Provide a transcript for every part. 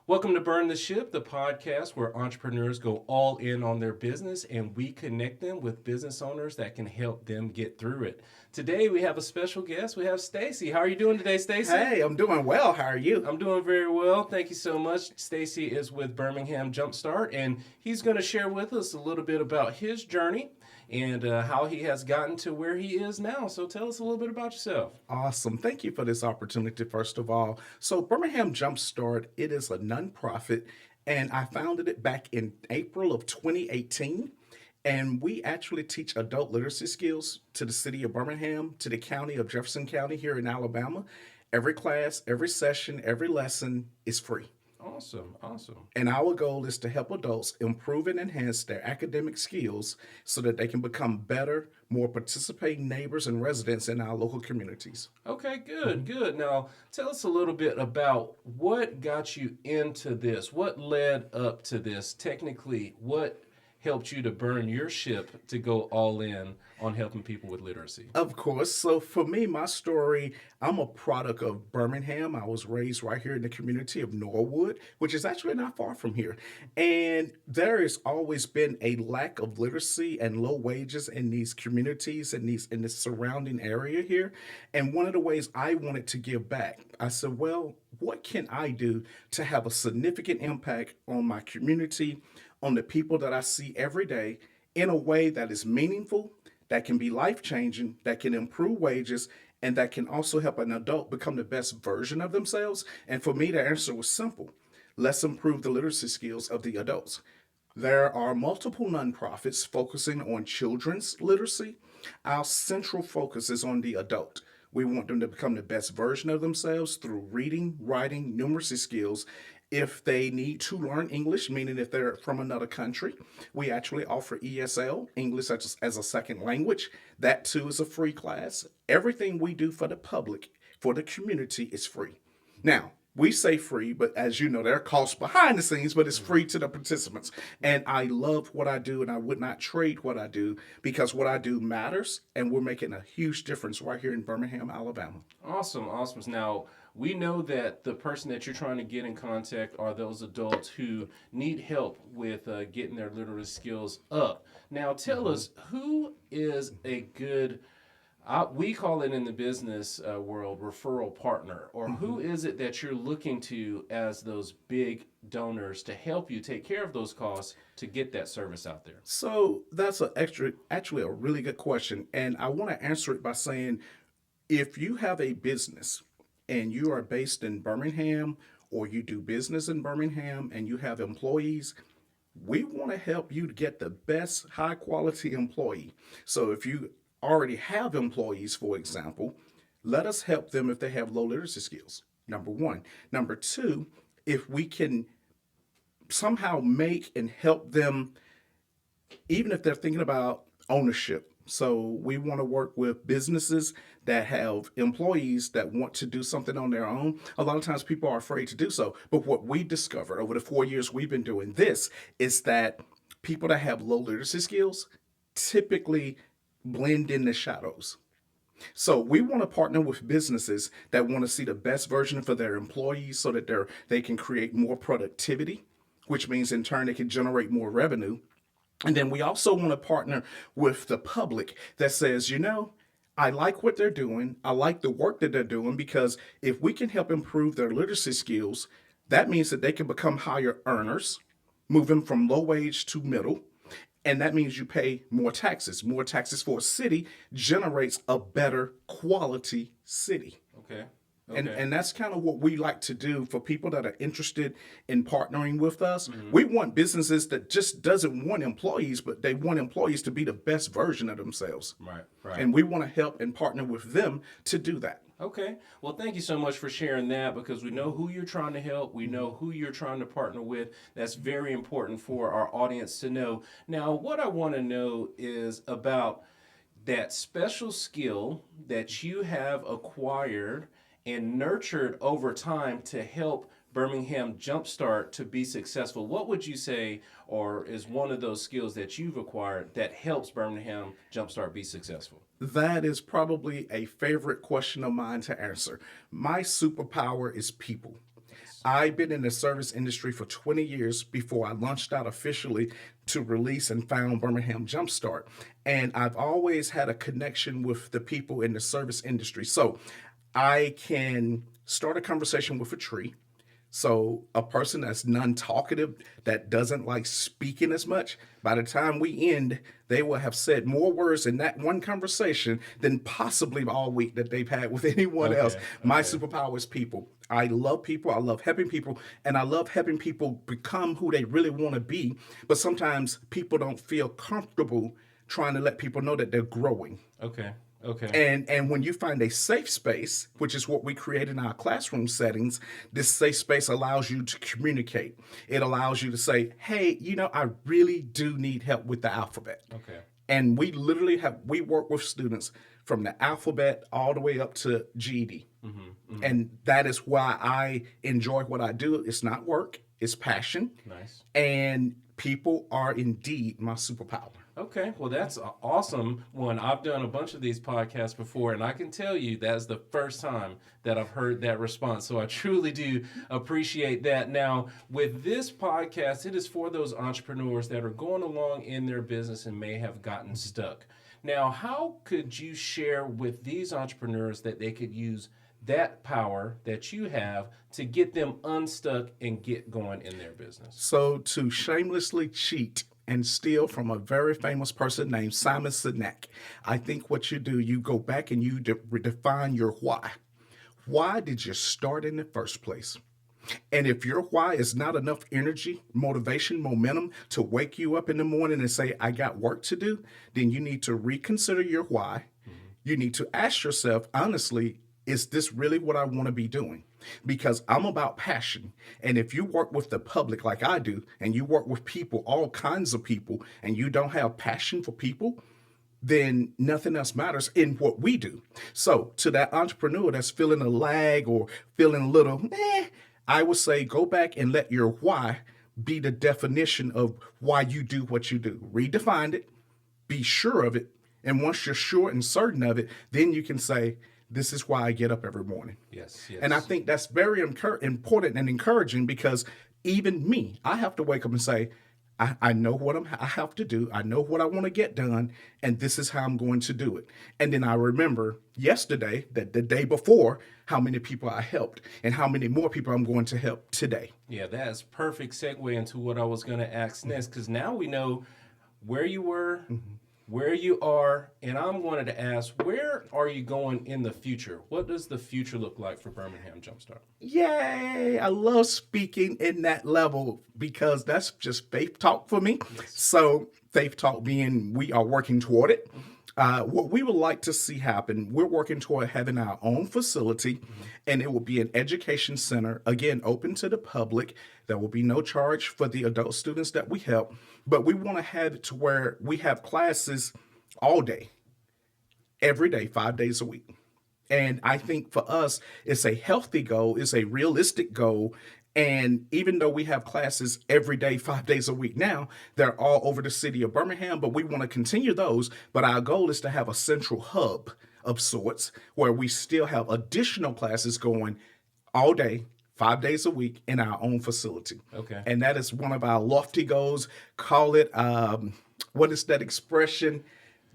Welcome to Burn the Ship, the podcast where entrepreneurs go all in on their business and we connect them with business owners that can help them get through it. Today we have a special guest. We have Stacey. How are you doing today, Stacey? Hey, I'm doing well. How are you? I'm doing very well. Thank you so much. Stacey is with Birmingham Jumpstart, and he's going to share with us a little bit about his journey and how he has gotten to where he is now. So tell us a little bit about yourself. Awesome. Thank you for this opportunity, first of all. So, Birmingham Jumpstart, it is a nonprofit, and I founded it back in April of 2018. And we actually teach adult literacy skills to the city of Birmingham, to the county of Jefferson County here in Alabama. Every class, every session, every lesson is free. Awesome, awesome. And our goal is to help adults improve and enhance their academic skills so that they can become better, more participating neighbors and residents in our local communities. Okay, good, good. Now, tell us a little bit about what got you into this. What led up to this? Technically, what helped you to burn your ship to go all in on helping people with literacy? Of course. So for me, my story, I'm a product of Birmingham. I was raised right here in the community of Norwood, which is actually not far from here. And there has always been a lack of literacy and low wages in these communities and these in the surrounding area here. And one of the ways I wanted to give back, I said, well, what can I do to have a significant impact on my community, on the people that I see every day in a way that is meaningful, that can be life changing, that can improve wages, and that can also help an adult become the best version of themselves? And for me, the answer was simple: let's improve the literacy skills of the adults. There are multiple nonprofits focusing on children's literacy. Our central focus is on the adult. We want them to become the best version of themselves through reading, writing, numeracy skills. If they need to learn English, meaning if they're from another country, we actually offer ESL, English as a second language. That too is a free class. Everything we do for the public, for the community, is free. Now, we say free, but as you know, there are costs behind the scenes, but it's free to the participants. And I love what I do, and I would not trade what I do because what I do matters, and we're making a huge difference right here in Birmingham, Alabama. Awesome, awesome. Now, we know that the person that you're trying to get in contact are those adults who need help with getting their literacy skills up. Now, tell us, who is a good, we call it in the business world, referral partner, or who is it that you're looking to as those big donors to help you take care of those costs to get that service out there? So that's actually a really good question, and I want to answer it by saying, if you have a business and you are based in Birmingham or you do business in Birmingham and you have employees, we want to help you to get the best high quality employee. So if you already have employees, for example, let us help them if they have low literacy skills. Number one. Number two, if we can somehow make and help them, even if they're thinking about ownership. So we want to work with businesses that have employees that want to do something on their own. A lot of times people are afraid to do so. But what we discovered over the 4 years we've been doing this is that people that have low literacy skills typically blend in the shadows. So we want to partner with businesses that want to see the best version for their employees so that they can create more productivity, which means in turn they can generate more revenue. And then we also want to partner with the public that says, I like what they're doing. I like the work that they're doing because if we can help improve their literacy skills, that means that they can become higher earners, moving from low wage to middle. And that means you pay more taxes. More taxes for a city generates a better quality city. Okay. And that's kind of what we like to do for people that are interested in partnering with us. We want businesses that just doesn't want employees, but they want employees to be the best version of themselves. Right, right. And we want to help and partner with them to do that. Okay. Well, thank you so much for sharing that because we know who you're trying to help. We know who you're trying to partner with. That's very important for our audience to know. Now, what I want to know is about that special skill that you have acquired and nurtured over time to help Birmingham Jumpstart to be successful. What would you say, or is one of those skills that you've acquired that helps Birmingham Jumpstart be successful? That is probably a favorite question of mine to answer. My superpower is people. I've been in the service industry for 20 years before I launched out officially to release and found Birmingham Jumpstart. And I've always had a connection with the people in the service industry. So I can start a conversation with a tree. So a person that's non-talkative, that doesn't like speaking as much, by the time we end, they will have said more words in that one conversation than possibly all week that they've had with anyone else. My superpower is people. I love people. I love helping people. And I love helping people become who they really want to be. But sometimes people don't feel comfortable trying to let people know that they're growing. Okay. Okay. And when you find a safe space, which is what we create in our classroom settings, this safe space allows you to communicate. It allows you to say, hey, I really do need help with the alphabet. Okay. And we literally we work with students from the alphabet all the way up to GED. And that is why I enjoy what I do. It's not work, it's passion. Nice. And people are indeed my superpower. Okay, well, that's an awesome one. I've done a bunch of these podcasts before, and I can tell you that's the first time that I've heard that response. So I truly do appreciate that. Now, with this podcast, it is for those entrepreneurs that are going along in their business and may have gotten stuck. Now, how could you share with these entrepreneurs that they could use that power that you have to get them unstuck and get going in their business? So to shamelessly cheat and steal from a very famous person named Simon Sinek, I think what you do, you go back and you redefine your why. Why did you start in the first place? And if your why is not enough energy, motivation, momentum to wake you up in the morning and say, I got work to do, then you need to reconsider your why. You need to ask yourself, honestly, is this really what I want to be doing? Because I'm about passion. And if you work with the public like I do, and you work with people, all kinds of people, and you don't have passion for people, then nothing else matters in what we do. So to that entrepreneur that's feeling a lag or feeling a little, I would say go back and let your why be the definition of why you do what you do. Redefine it, be sure of it. And once you're sure and certain of it, then you can say, this is why I get up every morning. Yes. And I think that's very important and encouraging, because even me, I have to wake up and say, I know what I have to do. I know what I want to get done, and this is how I'm going to do it. And then I remember yesterday, that the day before, how many people I helped and how many more people I'm going to help today. Yeah, that's perfect segue into what I was going to ask next, because now we know where you were, where you are, and I'm wanted to ask, where are you going in the future? What does the future look like for Birmingham Jumpstart? Yay! I love speaking in that level because that's just faith talk for me. So faith talk being we are working toward it. What we would like to see happen, we're working toward having our own facility, and it will be an education center, again, open to the public. There will be no charge for the adult students that we help, but we want to have it to where we have classes all day, every day, 5 days a week. And I think for us, it's a healthy goal, it's a realistic goal. And even though we have classes every day, 5 days a week now, they're all over the city of Birmingham, but we want to continue those. But our goal is to have a central hub of sorts where we still have additional classes going all day, 5 days a week in our own facility. Okay. And that is one of our lofty goals. Call it, what is that expression?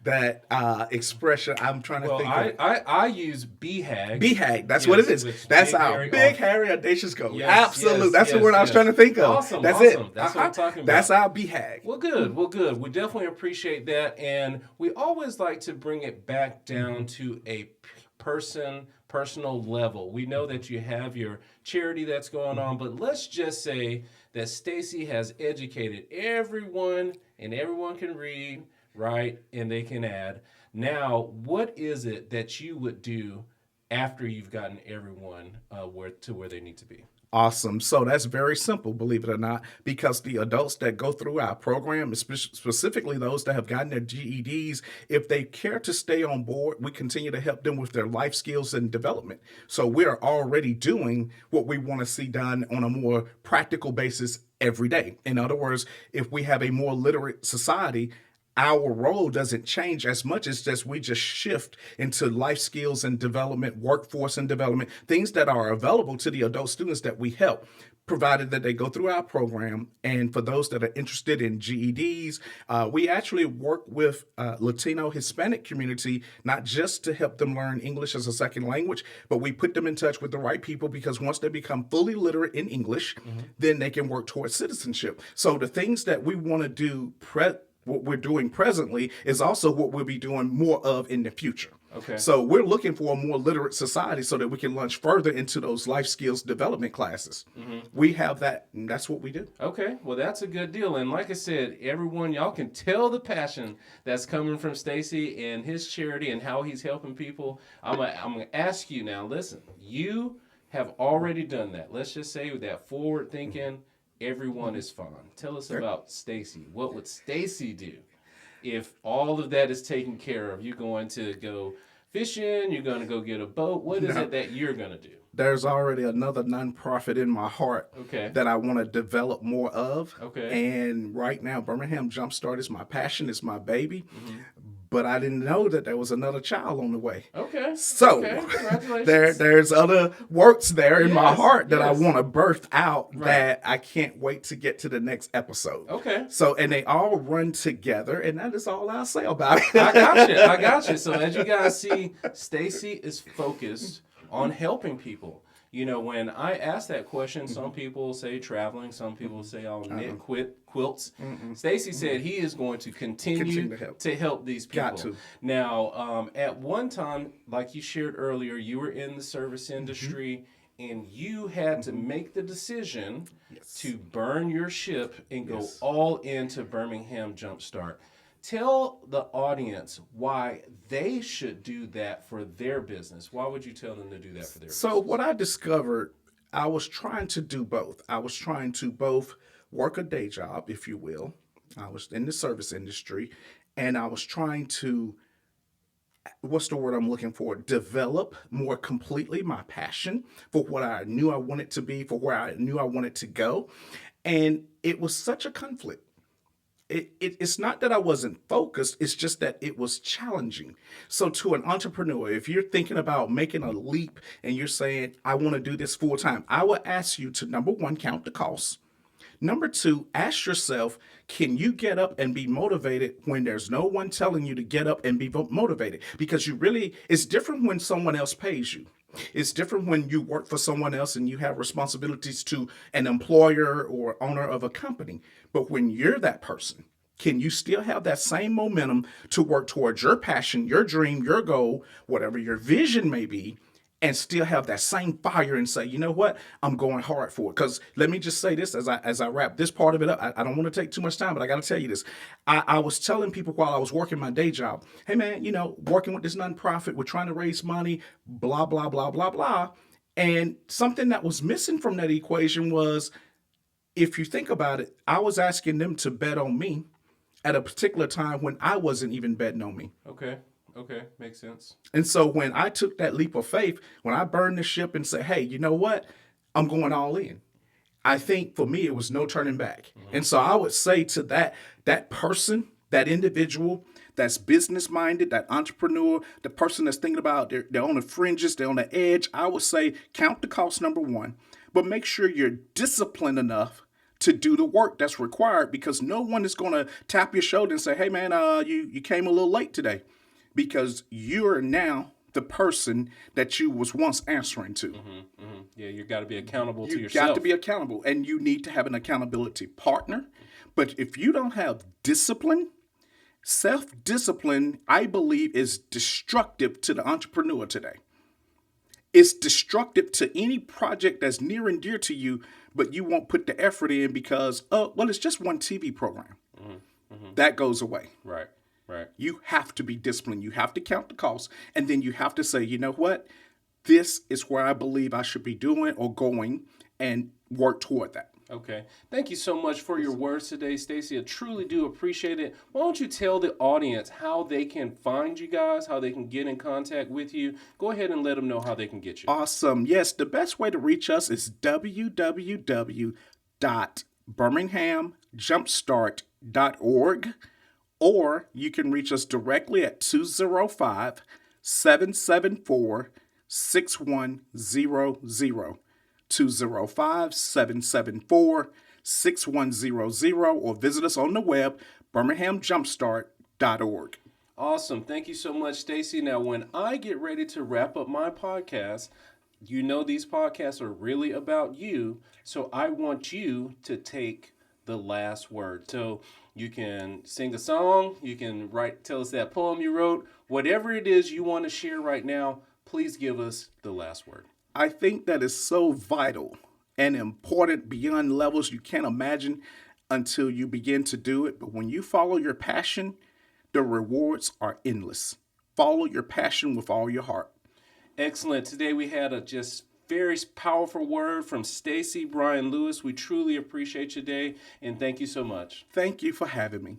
I'm trying to think of. I use BHAG. BHAG, that's what it is. That's our big, hairy, audacious goal. Yes, absolutely. yes, that's the yes, word I was trying to think of. Awesome. That's awesome. it. That's what I'm talking about. That's our BHAG. Well, good. Well, good. We definitely appreciate that. And we always like to bring it back down to a personal level. We know that you have your charity that's going on, but let's just say that Stacey has educated everyone, and everyone can read, write, and they can add. Now, what is it that you would do after you've gotten everyone where they need to be? Awesome. So that's very simple, believe it or not, because the adults that go through our program, specifically those that have gotten their GEDs, if they care to stay on board, we continue to help them with their life skills and development. So we're already doing what we want to see done on a more practical basis every day. In other words, if we have a more literate society, our role doesn't change as much as we just shift into life skills and development, workforce and development, things that are available to the adult students that we help. provided that they go through our program. And for those that are interested in GEDs, we actually work with Latino Hispanic community, not just to help them learn English as a second language, but we put them in touch with the right people, because once they become fully literate in English, then they can work towards citizenship. So the things that we want to do, what we're doing presently, is also what we'll be doing more of in the future. Okay. So we're looking for a more literate society so that we can launch further into those life skills development classes. We have that, and that's what we do. Okay, well, that's a good deal. And like I said, everyone, y'all can tell the passion that's coming from Stacey and his charity and how he's helping people. I'm gonna ask you now, listen, you have already done that. Let's just say with that forward thinking, everyone is fine. Tell us about Stacey. What would Stacey do if all of that is taken care of? You're going to go fishing, you're going to go get a boat. What is it that you're going to do? There's already another nonprofit in my heart that I want to develop more of. Okay. And right now, Birmingham Jumpstart is my passion, it's my baby. But I didn't know that there was another child on the way. Okay. So Congratulations. there's other works there in my heart that I want to birth out that I can't wait to get to the next episode. Okay. So, and they all run together, and that is all I'll say about it. I got you. So as you guys see, Stacey is focused on helping people. You know, when I ask that question, some people say traveling, some people say I'll knit quilts. Stacey said he is going to continue to help these people. Got to. Now, at one time, like you shared earlier, you were in the service industry and you had to make the decision to burn your ship and go all into Birmingham Jumpstart. Tell the audience why they should do that for their business. Why would you tell them to do that for their business? So what I discovered, I was trying to do both. I was trying to both work a day job, if you will. I was in the service industry, and I was trying to, what's the word I'm looking for? Develop more completely my passion for what I knew I wanted to be, for where I knew I wanted to go. And it was such a conflict. It's not that I wasn't focused, it's just that it was challenging. So to an entrepreneur, if you're thinking about making a leap and you're saying, I want to do this full time, I would ask you to, number one, count the costs. Number two, ask yourself, can you get up and be motivated when there's no one telling you to get up and be motivated? Because it's different when someone else pays you. It's different when you work for someone else and you have responsibilities to an employer or owner of a company. But when you're that person, can you still have that same momentum to work towards your passion, your dream, your goal, whatever your vision may be, and still have that same fire and say, you know what, I'm going hard for it? Because let me just say this as I wrap this part of it up. I don't want to take too much time, but I got to tell you this. I was telling people while I was working my day job, hey man, working with this nonprofit, we're trying to raise money, blah, blah, blah, blah, blah. And something that was missing from that equation was, if you think about it, I was asking them to bet on me at a particular time when I wasn't even betting on me. Okay, makes sense. And so when I took that leap of faith, when I burned the ship and said, hey, you know what? I'm going all in. I think for me, it was no turning back. And so I would say to that person, that individual that's business minded, that entrepreneur, the person that's thinking about they're on the fringes, they're on the edge, I would say count the cost, number one, but make sure you're disciplined enough to do the work that's required, because no one is going to tap your shoulder and say, hey man, you came a little late today. Because you're now the person that you was once answering to. Yeah, you got to be accountable to yourself. You got to be accountable, and you need to have an accountability partner. But if you don't have discipline, self-discipline, I believe, is destructive to the entrepreneur today. It's destructive to any project that's near and dear to you, but you won't put the effort in because, it's just one TV program. That goes away. Right. You have to be disciplined. You have to count the costs. And then you have to say, you know what? This is where I believe I should be doing or going, and work toward that. Okay. Thank you so much for your words today, Stacey. I truly do appreciate it. Why don't you tell the audience how they can find you guys, how they can get in contact with you? Go ahead and let them know how they can get you. Awesome. Yes, the best way to reach us is www.birminghamjumpstart.org. Or you can reach us directly at 205-774-6100. 205-774-6100 or visit us on the web, birminghamjumpstart.org. Awesome. Thank you so much, Stacey. Now, when I get ready to wrap up my podcast, you know these podcasts are really about you, so I want you to take the last word. So you can sing a song, you can tell us that poem you wrote, whatever it is you want to share right now, please give us the last word. I think that is so vital and important beyond levels you can't imagine until you begin to do it. But when you follow your passion, the rewards are endless. Follow your passion with all your heart. Excellent. Today we had a just very powerful word from Stacey Bryan Lewis. We truly appreciate you today, and thank you so much. Thank you for having me.